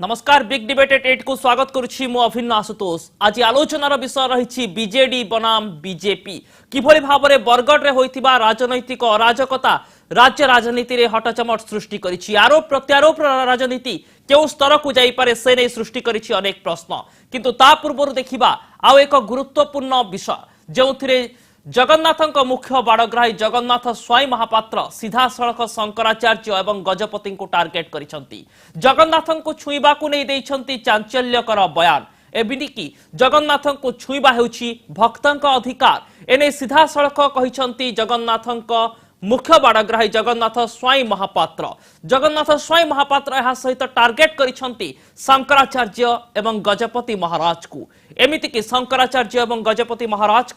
नमस्कार big debate eight 8 को स्वागत करुछि मु अभिन्न आशुतोष। आज आलोचनार विषय रही बीजेडी बनाम बीजेपी किभली भाव में बरगढ़ रे होइथिबा राजनैतिक अराजकता राज्य राजनीति रे हटचमट सृष्टि करिछि। आरोप प्रत्यारोप राजनीति केउ स्तर को जाई पारे से नै सृष्टि करिछि अनेक प्रश्न। किंतु ता पूर्व देखिबा आउ एक गुरुत्वपूर्ण विषय जोथिरे जगन्नाथ मुख्य बाड़ग्राही जगन्नाथ स्वाई महापात्र सीधा सड़क शंकराचार्य एवं गजपति को टार्गेट करिसंती। जगन्नाथ को छुईबा को नहीं देइसंती चांचल्यकर बयान। एबिनिकी जगन्नाथ को छुईबा हेउछि भक्तंक अधिकार एने सीधा सड़क कहिसंती जगन्नाथ मुख्य बाड़ग्राही जगन्नाथ स्वाई महापात्र। जगन्नाथ स्वाई महापात्र यह सहित टार्गेट करिसंती शंकराचार्य एवं गजपति महाराज को। एमिति कि शंकराचार्य एवं गजपति महाराज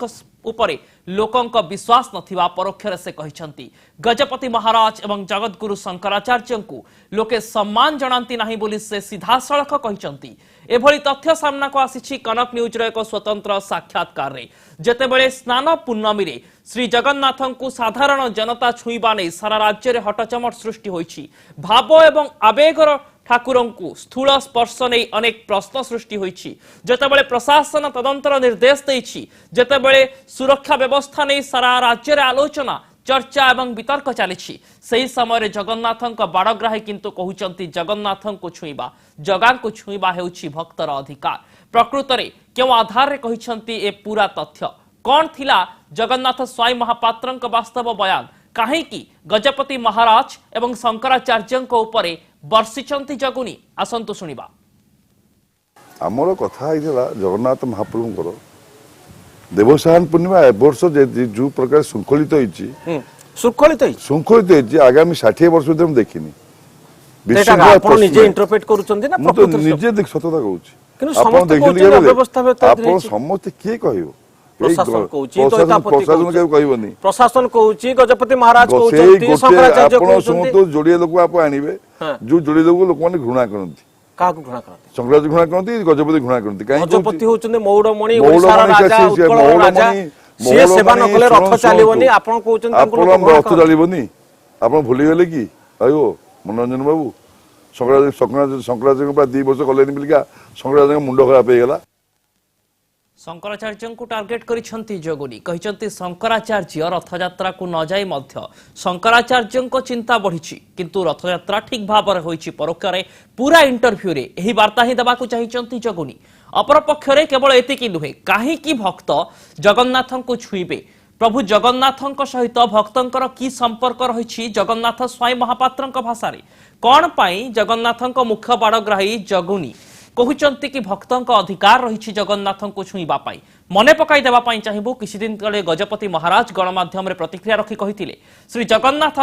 उपरे लोकंक विश्वास नथिबा परोक्षरे से कहिसंती। गजपति महाराज एवं जगतगुरु शंकराचार्य को लोके सम्मान जनांती नाही बोली से सीधा सड़क कहिसंती। एभली तथ्य सामना को आसीछि कनक न्यूज रो एक स्वतंत्र साक्षात्कार रे। जेतेबेले स्नान पूर्णमी रे श्री जगन्नाथ को साधारण जनता छुईबा नै सारा राज्य रे हटचमट सृष्टि होइछि। भाव एवं आवेगर ठाकुर को स्थूल स्पर्श नहीं अनेक प्रश्न सृष्टि होइछि। जेतेबेले प्रशासन तदंतर निर्देश देइछि, जेतेबेले सुरक्षा व्यवस्था नहीं सारा राज्य रे आलोचना चर्चा एवं वितर्क चली सही समय जगन्नाथ बाड़ग्राही किंतु कहउचंती जगन्नाथ को छुईबा जगा को छुईबा हेउछि भक्तर अधिकार। प्रकृत रे केउ आधार रे कहिसंती ए पूरा तथ्य कौन थिला जगन्नाथ स्वाई महापात्र वास्तव बयान कहीं गजपति महाराज एवं शंकराचार्य उपरे वर्षिचंती जगुनी आसंतु सुनिबा। आमर कथा जगन्नाथ महाप्रभुଙ୍କର देवसायन पूर्णिमा ए वर्ष जो प्रकार शृंखलित आगामी 60 वर्ष भीतर हम देखिनी। आपण निजे इंटरप्रेट करूचंती ना प्रकृत निजे देख सतता कहूची किंतु समस्त कोची व्यवस्था व्यवस्था आपण समस्त के कहइबो प्रशासन कहूची तो प्रशासन के कहइबोनी प्रशासन कहूची गजपति महाराज कहउचंती शंकराचार्य कहउचंती तो जोड़िए लोक आप आनिबे जो जोड़िए लोक माने घृणा करंती का को घृणा करंती शंकराचार्य घृणा करंती गजपति घृणा करंती काहे गजपति होचंती मौड़मणि ओडिसा राजा उत्कल राजा से सेवा न कले रथ चालिबोनी आपण कहउचंती आपण रथ चालिबोनी आपण भूली गेले कि आयो मनोरंजन बाबू शंकराचार्य पर 2 वर्ष कलेनी बिलिका शंकराचार्य मुंड खराब हो गला। शंकराचार्य को टार्गेट करिसंती जगुनी कहिसंती शंकराचार्य रथयात्रा को न जाई मध्य शंकराचार्य को चिंता बढ़िछि किंतु रथयात्रा ठीक भाव में होइछि। परोक्षरे पूरा इंटरव्यू रे एही वार्ता ही देबा को चाहिसंती जगुनी। अपर पक्षरे केवल एतिकी नुहे काहे कि भक्त जगन्नाथ को छुईबे प्रभु जगन्नाथ सहित भक्तंकर की संपर्क रही जगन्नाथ स्वाई महापात्र भाषा कौन पाई जगन्नाथ मुख्य बाड़ग्राही जगुनी कहते कि भक्तों अधिकार रही जगन्नाथ को छुईबा मने पकाई देवाई चाहिए। किसी दिन तले गजपति महाराज गणमाध्यम प्रतिक्रिया रखी कही श्री जगन्नाथ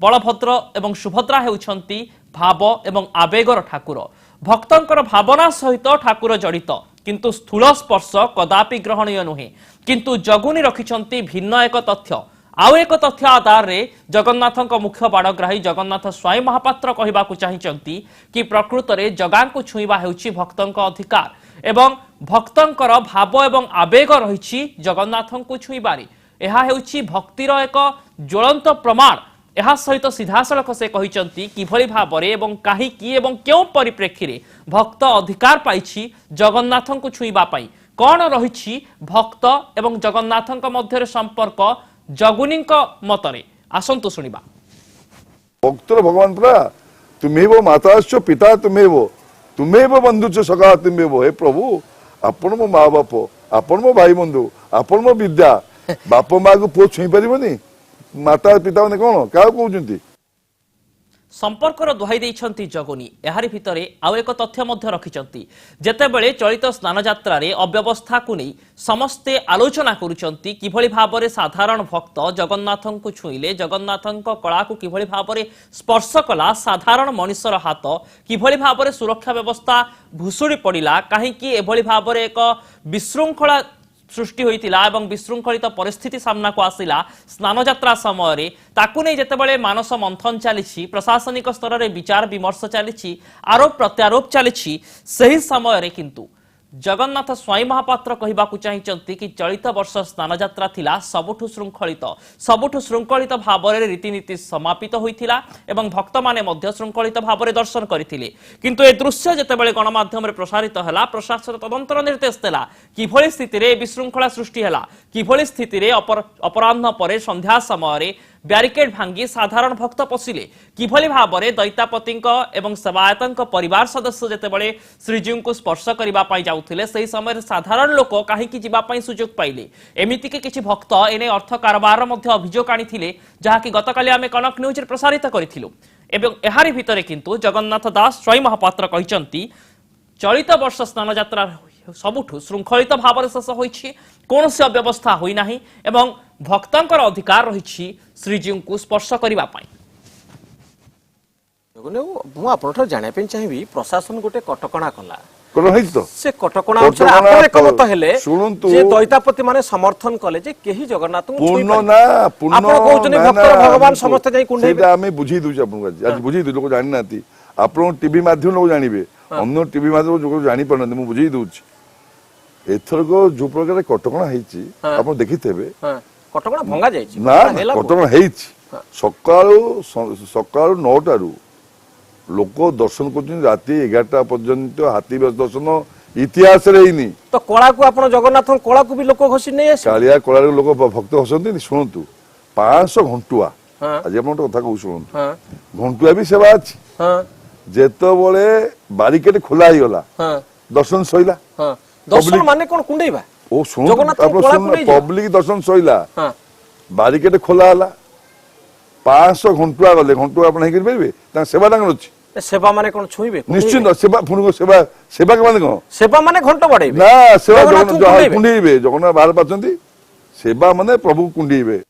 बलभद्र एवं सुभद्रा होउछंती भाव एवं आवेगर ठाकुर भक्तंकर भावना सहित ठाकुर जड़ित किंतु स्थूल स्पर्श कदापि ग्रहणीय नुहे। किंतु जगुनी रखिछंती भिन्न एक तथ्य आउ एक तथ्य आधार रे जगन्नाथ मुख्य बाड़ग्राही जगन्नाथ स्वाई महापात्र कहबाकू चाहिचंती कि प्रकृत रे जगा को छुईबा हेउछि भक्तंक अधिकार एवं भक्तंकर भाव एवं आवेग रहिछि जगन्नाथ को छुईबारी एहा हेउछि भक्तिर एक ज्वलंत प्रमाण। एहा सहित सीधा सड़क से कहिचंती किभली भाबरे एवं काहीकि एवं क्यों परिप्रेक्षी रे भक्त अधिकार पाइछि जगन्नाथ को छुईबा पाई कौन रहिछि भक्त एवं जगन्नाथ मध्य संपर्क जगुनी मतरे आसंतु सुनिबा। भक्तर भगवान पुरा तुम्हेव माताश्च पिता तुम्हेव बंधुच सखा तुम्हेव। हे प्रभु आपण मो माँ बाप आपण मो भाई बंधु आपण मो विद्या बाप माँ को पुओ छुई पारिबनी माता पिता ने कौन क्या कहउचंती संपर्कर दुहाई देइछंती जगुनी। एहारि भितरे आउ एक तथ्य मध्य रखिछंती जेतेबेले चलित स्नान यात्रा रे अव्यवस्था को नहीं समस्ते आलोचना करुचंती किभली भाबरे साधारण भक्त जगन्नाथ को छुईले जगन्नाथ कला को किभली भाबरे स्पर्श कला साधारण मनुष्यर हाथ किभली भाबरे सुरक्षा व्यवस्था भुसुड़ी पड़िला काहेकि एभली भाबरे एक विशृंखला सृष्टि होइतिला एवं विशृंखलित परिस्थिति सामना को आसिला स्नान यात्रा समय रे ताकू नै जेतेबेले मानस मंथन चली प्रशासनिक स्तर रे विचार विमर्श चली आरोप प्रत्यारोप चली सही समय रे किंतु जगन्नाथ स्वाई महापात्र कहबाकू चाहिए कि चलित वर्ष स्नान यात्रा थिला सबुठु श्रृंखलित भाव में रीतिनीति समापित होइथिला एवं भक्त माने मध्य श्रृंखलित भाव में दर्शन करथिले किंतु ए दृश्य जेतेबेले गणमाध्यम रे प्रसारित हला प्रशासन तदंतर निर्देश देला किभଳି स्थिति विशृंखला सृष्टि हला किभଳି स्थिति अपराह्न पर संध्या समय ब्यारिकेड भांगी साधारण भक्त पशिले किभଳି भाबरे दैतापति एवं सेवायतଙ୍କ परिवार सदस्य जेतेबेले श्रीजीव को स्पर्श करबा पई जाउथिले सही समय साधारण लोक काहेकि जिबा पई सुजोग पाइले एमिति के किछि भक्त एने अर्थ कारबार मध्ये अभियोग आनिथिले जहाकि गतकाली आमे कनक न्यूज रे प्रसारित करिथिलु एवं एहारी भितरे किंतु जगन्नाथ दास स्वयं महापात्र कहिसंती चलित वर्ष स्नान यात्रा सबुठु श्रृंखलित भाव शेष होइछि कोनोसी अव्यवस्था होई नाही एवं भक्तंकर अधिकार रहिछि श्रीजीव को स्पर्श करबा पई मु आपनठो जाने पे चाहिबी प्रशासन गोटे कटकणा कला कोन हैछ तो से कटकणा अनुसार आपण एकमत हेले सुनंतु जे दैतापति माने समर्थन कले जे केही जगन्नाथ पूर्ण ना पूर्ण आपण कहउतनी भक्त भगवान समस्त जाई कुंडे सेटा हमें बुझी दउ आपन आज बुझी दउ लोक जानि नाती आपण टीवी माध्यम लोक जानिबे अन्य टीवी माध्यम लोक जानि परन मु बुझी दउछि एथर को जो प्रकार कटकणा हैछि आपण देखिथेबे कटकणा भंगा जाईछि ना कटकणा हैछि सकाळु 9टा रु लोक दर्शन करछन राति 11टा पर्यंत हाथी बेस दर्शन इतिहास रे हिनी तो कला को आपण जगन्नाथ कला को भी लोक घसी नै आसी कालिया कला लोक भक्त हसंती सुनंतु 500 घंटुआ आज आपण कथा कहू सुनंतु घंटुआ भी सेवा अछि जेतो बोले बारिकेड खोला ही गला दर्शन सइला दर्शन माने कोन कुंडेबा ओ सुन पब्लिक दर्शन सइला बारिकेड खोला हला 500 घंटुआ गले घंटुआ आपण हेकर परबे ता सेवा डांग अछि सेवा माने कोन छुइबे निश्चित सेवा फुन सेवा सेवा के माने कोन सेवा माने घंटो बढाइबे ना सेवा जगन्नाथ कुंडीबे जगन्नाथ बाहर पाचंती सेवा माने प्रभु कुंडीबे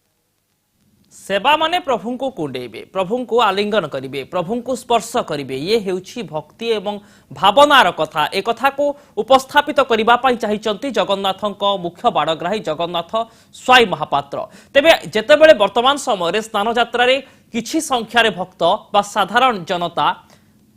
सेवा माने प्रभु को कुंडेबे प्रभु को आलिंगन करिवे प्रभु को स्पर्श करिवे ये हेउछि भक्ति एवं भावनार कथा ए कथा को उपस्थापित करिबा पई चाहिचंती जगन्नाथଙ୍କ मुख्य बाडग्राही जगन्नाथ स्वाई महापात्र तेबे जेतेबेले वर्तमान समय रे स्नान यात्रा रे किछि संख्या रे भक्त बा साधारण जनता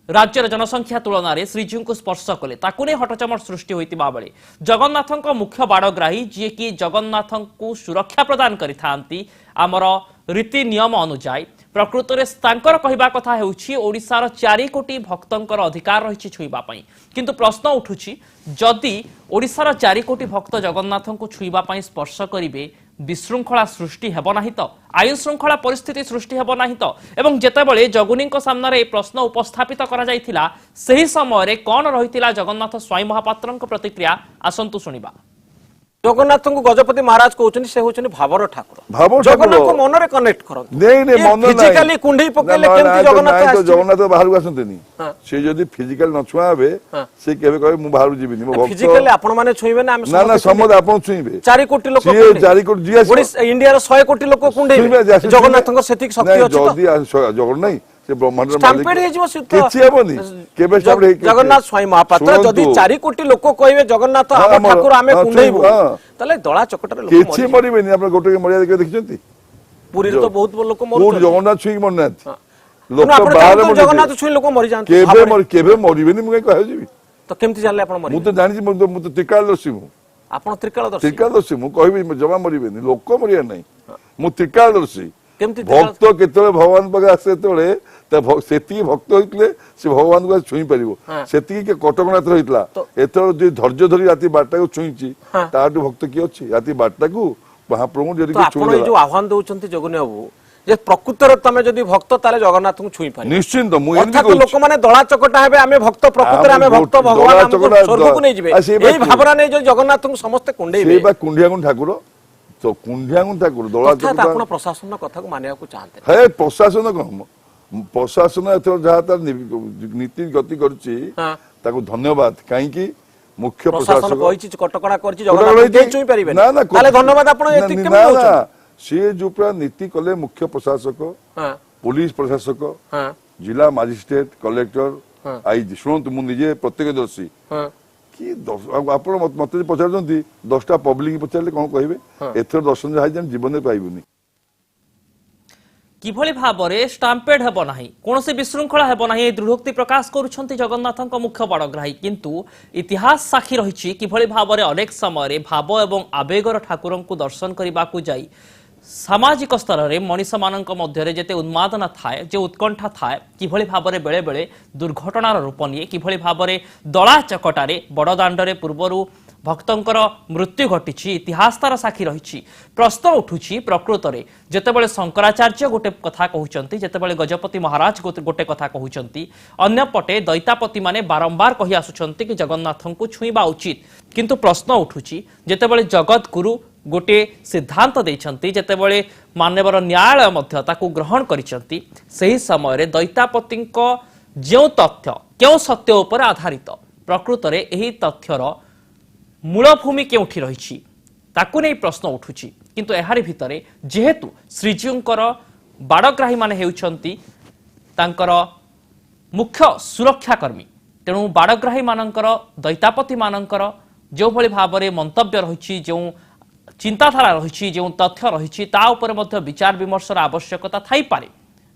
राज्यर जनसंख्या तुलन में श्रीजीव को स्पर्श कले ताकू नहीं हटचमट सृष्टि होइतिबा बेले जगन्नाथଙ୍କ मुख्य बाडग्राही जी कि जगन्नाथଙ୍କୁ सुरक्षा प्रदान करिथांती आमर रीति नियम अनुजाई प्रकृत में तांकर कहबा कथा हेउछि ओडिसार 4 कोटी भक्तंकर अधिकार रहिछि छुइबा पई किंतु प्रश्न उठुछि जदि ओडिसार 4 कोटी भक्त जगन्नाथଙ୍କୁ छुइबा पई स्पर्श करिवे विशृंखला सृष्टि हेब नाही तो आयु श्रृंखला परिस्थिति सृष्टि हेब नाही तो एवं जेतेबेले जगुनीଙ୍କ सामने ए प्रश्न उपस्थापित करा जायथिला सही समय रे कोन रहितिला जगन्नाथ स्वाई महापात्रଙ୍କ प्रतिक्रिया आसंतु सुनिबा जगन्नाथ को गजपति महाराज कहउछन से होछन भावर ठाकुर जगन्नाथ को मन रे कनेक्ट करन नहीं नहीं मन नहीं फिजिकली कुंडी पकेले केमति जगन्नाथ तो जगन्नाथ बाहर को आसंतनी से जदी फिजिकल न छुआबे से केबे कहे मु बाहर जीबिनी मो भक्त फिजिकली आपण माने छुइबे ना हम ना ना समझ आपण छुइबे 4 कोटी लोक से 4 कोटी जी ओडिसा इंडिया रे 100 कोटी लोक कुंडेबे जगन्नाथଙ୍କ सेतिक शक्ति अछि तो जदी जगन्नाथ नहीं से ब्रह्मांड रे स्टैम्पेड हे जो किछि हेबनी केबे स्टैम्पेड हे जगन्नाथ स्वाई महापात्र जदी 4 कोटी लोक कहबे जगन्नाथ हम ठाकुर आमे कुंडेइबो तले दळा चकटर लोक किछि मरिबेनी आपण गोटे मरिया के देखिसंती पुरी तो बहुत लोक मर पूर्ण जगन्नाथ छुई मरनाथ लोक बाहर जगन्नाथ छुई लोक मरि जान केबे मरिबेनी मु कहै जीवी तो केमति जानले आपण मरि मु तो जानि मु तो त्रिकालदर्शी मु आपण त्रिकालदर्शी त्रिकालदर्शी मु कहबी जमा मरिबेनी लोक मरिया नै मु त्रिकालदर्शी केमति भक्त केतले भगवान पगे आसे तळे त सेती भक्त होइतले से भगवान को छुई परिबो सेती के कटकनाथ रहितला एतर जे धैर्य धरि राती बाटा को छुईची ताटु भक्त की अछि राती बाटा को महाप्रभु जरि के छुई आपण जो आह्वान दउचंती जगन्नाथ बाबू जे प्रकृत रे तमे जदी भक्त ताले जगन्नाथ को छुई पारि निश्चित मु एमि को लोक माने दळा चकटा हेबे आमे भक्त प्रकृत रे आमे भक्त भगवान हमको स्वर्ग को नै जिवे एई भावना नै जो जगन्नाथ को समस्त कुंडेइबे से बा कुंडियागुन ठाकुर तो कुंडियागुन ठाकुर दळा चकटा आपण प्रशासन कथा को मानिया को चाहते हे प्रशासन को प्रशासन एथर जहा तार नीति गति करछि ताको धन्यवाद काई की मुख्य प्रशासन कहिछि कटकणा करछि जगन्नाथ के छुई परिबे ना ना ताले धन्यवाद आपण एति केम होछ से जो पूरा नीति कले मुख्य प्रशासक पुलिस प्रशासक जिला मजिस्ट्रेट कलेक्टर आईजी सुनंतु मु निजे प्रत्यक्षदर्शी कि आपण मते पचारजंती 10टा पब्लिक पचारले कोन कहबे एथर दर्शन जहा जन जीवन में पाइबुनी কিভଳି ভাବରେ ଷ୍ଟାମ୍ପେଡ୍ ହେବ ନାହିଁ କୌଣସି ବିଶୃଙ୍ଖଳା ହେବ ନାହିଁ ଦୃଢ଼ୋକ୍ତି ପ୍ରକାଶ କରୁଛନ୍ତି ଜଗନ୍ନାଥଙ୍କ ମୁଖ୍ୟ ବଡ଼ଗ୍ରାହୀ କିନ୍ତୁ ଇତିହାସ ସାକ୍ଷୀ ରହିଛି କିଭଳି ଭାବରେ ଅନେକ ସମୟରେ ଭାବ ଏବଂ ଆବେଗର ଠାକୁରଙ୍କୁ ଦର୍ଶନ କରିବାକୁ ଯାଇ ସାମାଜିକ ସ୍ତରରେ ମଣିଷମାନଙ୍କ ମଧ୍ୟରେ ଯେତେ ଉନ୍ମାଦନା ଥାଏ ଯେ ଉତ୍କଣ୍ଠା ଥାଏ କିଭଳି ଭାବରେ ବେଳେ ବେଳେ ଦୁର୍ଘଟଣାର ରୂପ ନିଏ କିଭଳି ଭାବରେ ଦଳା ଚକଟାରେ ବଡ଼ଦାଣ୍ଡରେ ପୂର୍ବରୁ ଭକ୍ତଙ୍କର ମୃତ୍ୟୁ ଘଟିଛି ଇତିହାସ ତାର ସାକ୍ଷୀ ରହିଛି ପ୍ରଶ୍ନ ଉଠୁଛି ପ୍ରକୃତରେ ଯେତେବେଳେ ଶଙ୍କରାଚାର୍ଯ୍ୟ ଗୋଟେ କଥା କହୁଛନ୍ତି ଯେତେବେଳେ ଗଜପତି ମହାରାଜ ଗୋଟେ କଥା କହୁଛନ୍ତି ଅନ୍ୟପଟେ ଦୈତାପତିମାନେ ବାରମ୍ବାର କହି ଆସୁଛନ୍ତି କି ଜଗନ୍ନାଥଙ୍କୁ ଛୁଇଁବା ଉଚିତ କିନ୍ତୁ ପ୍ରଶ୍ନ ଉଠୁଛି ଯେତେବେଳେ ଜଗତଗୁରୁ ଗୋଟିଏ ସିଦ୍ଧାନ୍ତ ଦେଇଛନ୍ତି ଯେତେବେଳେ ମାନ୍ୟବର ନ୍ୟାୟାଳୟ ମଧ୍ୟ ତାକୁ ଗ୍ରହଣ କରିଛନ୍ତି ସେହି ସମୟରେ ଦୈତାପତିଙ୍କ ଯେଉଁ ତଥ୍ୟ କେଉଁ ସତ୍ୟ ଉପରେ ଆଧାରିତ ପ୍ରକୃତରେ ଏହି ତଥ୍ୟର ମୂଳଭୂମି କେଉଁଠି ରହିଛି ତାକୁ ନେଇ ପ୍ରଶ୍ନ ଉଠୁଛି କିନ୍ତୁ ଏହାରି ଭିତରେ ଯେହେତୁ ଶ୍ରୀଜୀଉଙ୍କର ବାଡ଼ଗ୍ରାହୀମାନେ ହେଉଛନ୍ତି ତାଙ୍କର ମୁଖ୍ୟ ସୁରକ୍ଷାକର୍ମୀ ତେଣୁ ବାଡ଼ଗ୍ରାହୀମାନଙ୍କର ଦୈତାପତିମାନଙ୍କର ଯେଉଁଭଳି ଭାବରେ ମନ୍ତବ୍ୟ ରହିଛି ଯେଉଁ ଚିନ୍ତାଧାରା ରହିଛି ଯେଉଁ ତଥ୍ୟ ରହିଛି ତା ଉପରେ ମଧ୍ୟ ବିଚାର ବିମର୍ଶର ଆବଶ୍ୟକତା ଥାଇପାରେ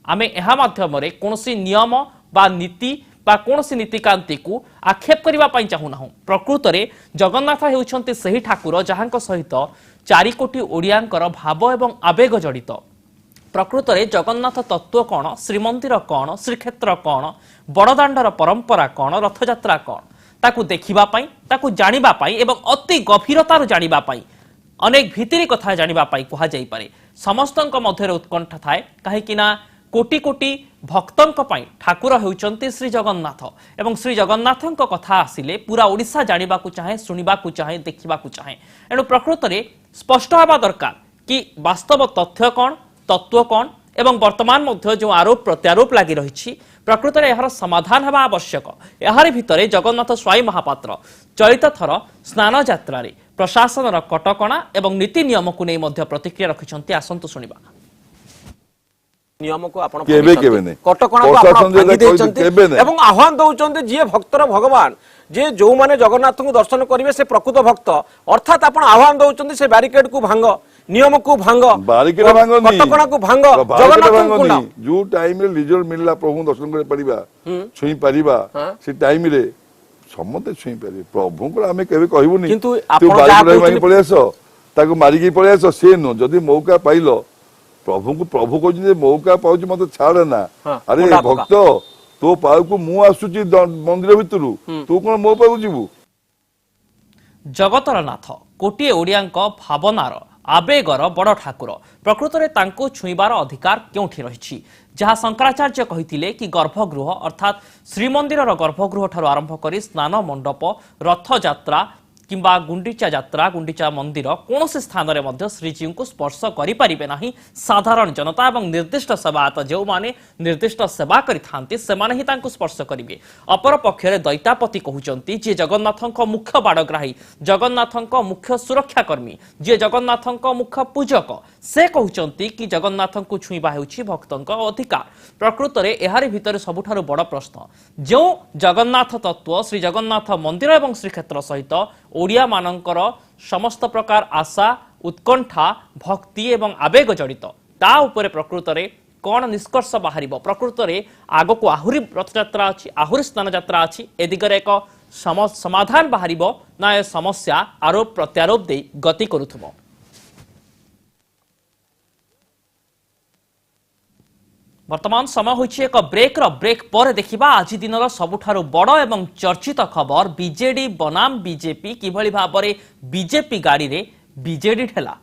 ଆମେ ଏହା ମାଧ୍ୟମରେ କୌଣସି ନିୟମ ବା ନୀତି বা কোনসি নীতিকান্তিକୁ আক্ষেপ করিবা পাই চাহু নাহু প্রকৃতরে জগন্নাথ হেউছন্তি সেই ঠাকুর যাহাঙ্ক সহিত 4 কোটি ওড়িয়াঙ্কর ভাব এবং আবেগ জড়িত প্রকৃতরে জগন্নাথ তত্ত্ব কোণ শ্রীমন্দির কোণ শ্রীক্ষেত্র কোণ বড়দাণ্ডর পরম্পরা কোণ রথযাত্রা কোণ তাকু দেখিবা পাই তাকু জানিবা পাই এবং অতি গভীরতার জানিবা পাই অনেক ভিতরি কথা জানিবা পাই কুহা যাই পারে সমস্তଙ୍କ ମଧ୍ୟରେ উৎকণ্ঠা থাকে কাহিকি না কোটি কোটি ভক্তଙ୍କ ପାଇଁ ଠାକୁର ହେଉଛନ୍ତି ଶ୍ରୀ ଜଗନ୍ନାଥ ଏବଂ ଶ୍ରୀ ଜଗନ୍ନାଥଙ୍କ କଥା ଆସିଲେ ପୁରା ଓଡ଼ିଶା ଜାଣିବାକୁ ଚାହେଁ ଶୁଣିବାକୁ ଚାହେଁ ଦେଖିବାକୁ ଚାହେଁ ଏଣୁ ପ୍ରକୃତରେ ସ୍ପଷ୍ଟ ହେବା ଦରକାର କି ବାସ୍ତବ ତଥ୍ୟ କ'ଣ ତତ୍ତ୍ୱ କ'ଣ ଏବଂ ବର୍ତ୍ତମାନ ମଧ୍ୟ ଯେଉଁ ଆରୋପ ପ୍ରତ୍ୟାରୋପ ଲାଗି ରହିଛି ପ୍ରକୃତରେ ଏହାର ସମାଧାନ ହେବା ଆବଶ୍ୟକ ଏହାରି ଭିତରେ ଜଗନ୍ନାଥ ସ୍ୱାଇଁ ମହାପାତ୍ର ଚଳିତ ଥର ସ୍ନାନ ଯାତ୍ରାରେ ପ୍ରଶାସନର କଟକଣା ଏବଂ ନୀତି ନିୟମକୁ ନେଇ ମଧ୍ୟ ପ୍ରତିକ୍ରିୟା ରଖିଛନ୍ତି ଆସନ୍ତୁ ଶୁଣିବା नियम को आपण केबे केबे नै कटकणा को आपण भांगी देचंती एवं आह्वान दउचंती जे भक्तर भगवान जे जो माने जगन्नाथ को दर्शन करिवे से प्रकृत भक्त अर्थात आपण आह्वान दउचंती से बैरिकेड को भांग नियम को भांग बैरिकेड भांग कटकणा को भांग जगन्नाथ को ना जो टाइम रे रिजल्ट मिलला प्रभु दर्शन करे परिबा छुई परिबा से टाइम रे समते छुई परिबे प्रभु को हमें केबे कहबुनी किंतु तू आपण बैरिकेड पळे आसो ताको मारी के पळे आसो से नो जदी मौका पाइलो प्रभु को प्रभु कहते मौका पाऊँ मत छाड़े ना अरे भक्त तो पाव को मु आसुची मंदिर भितर तू कौन मो पाऊ जीवु जगतर नाथ कोटिए ओडियांक भावनार आवेगर बड़ ठाकुर प्रकृतरे तांको छुईबार अधिकार केउठी रहिछि जहाँ शंकराचार्य कहिथिले कि गर्भगृह अर्थात श्रीमंदिरर गर्भगृह ठारू आरंभ करी स्नान मंडप रथ यात्रा किंबा गुंडीचा यात्रा गुंडीचा मंदिर कौन से स्थान रे मध्य श्रीजीव को स्पर्श करें ना साधारण जनता और निर्दिष्ट सेवायत जो माने निर्दिष्ट सेवा करी स्पर्श करेंगे अपर पक्षरे दैतापति कहउचंती जे जगन्नाथଙ୍କ मुख्य बाड़ग्राही जगन्नाथଙ୍କ मुख्य सुरक्षाकर्मी जे जगन्नाथଙ୍କ मुख्य पूजक से कहउचंती कि जगन्नाथଙ୍କୁ छुईबा हेउछि भक्तଙ୍କ अधिकार प्रकृत रे एहारी भितर सबुठारु बड़ प्रश्न जो जगन्नाथ तत्व श्री जगन्नाथ मंदिर एवं श्रीक्षेत्र सहित ओडिया मानकर समस्त प्रकार आशा उत्कंठा भक्ति एवं आवेग जड़ित ता उपरे प्रकृत रे कौन निष्कर्ष बाहर प्रकृत रे आग को आहुरी रथयात्रा अच्छी आहुरी स्नान यात्रा अच्छी ए दिगरे एक समाधान बाहर ना ए समस्या आरोप प्रत्यारोप दे गति करुथुबो वर्तमान समय होइछि एक ब्रेक पर देखिबा आज दिनर सबुठारु बड़ एवं चर्चित खबर बीजेडी बनाम बीजेपी किभଳି भाबरे बीजेपी गाड़ी रे बीजेडी ठेला